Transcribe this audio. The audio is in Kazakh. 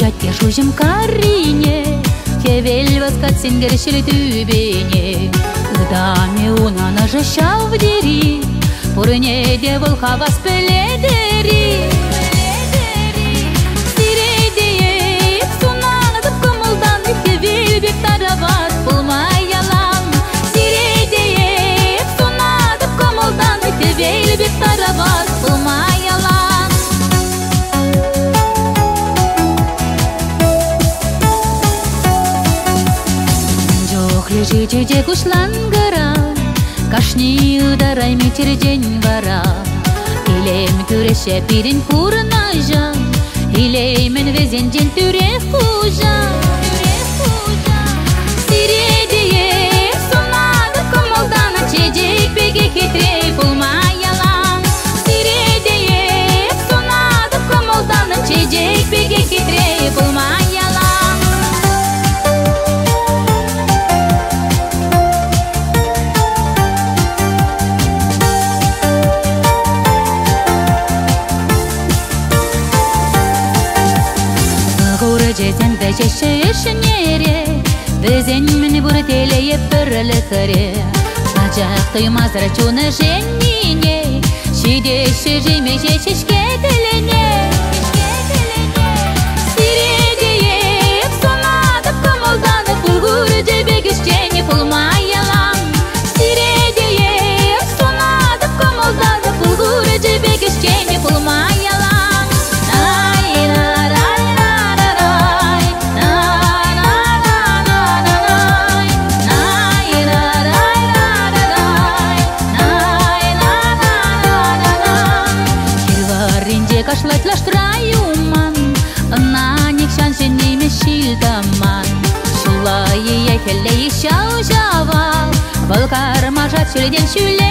Жатке жужым карине, кевел воскат сенгершили тюбене. Даме унана же шавдери, пурне де волха вас пеледери. Сиредие, сунана да кумулдан, кевел бек тарават пулмай ялам. Сиредие, сунана да кумулдан, кевел бек тарават пулмай ялам. Жеже кушлангара, кашни ударай метер день вара. Илем күреше пирин курнажа, илеймен везен ден түре хужа. Сиредие, сунада кумалдана, чедек беге хитрей пулмай ялам. Сиредие, сунада кумалдана, чедек беге хитрей пулмай ялам. Jetsen de şeşnere, dezen meni burteleye perlekare. Acak duymazlar çuna jenine, şide şejime şeşkedelene. Sirediye, sonada kumuldan bulgur cebe güççeni pulmay yalan. Sirediye, sonada kumuldan bulgur cebe güççeni pulmay yalan. Kaşlat laştırayuman, nanik şansın neymiş şildaman. Şulayı yekelleyi şav şava, balkar majat şüleden şüle.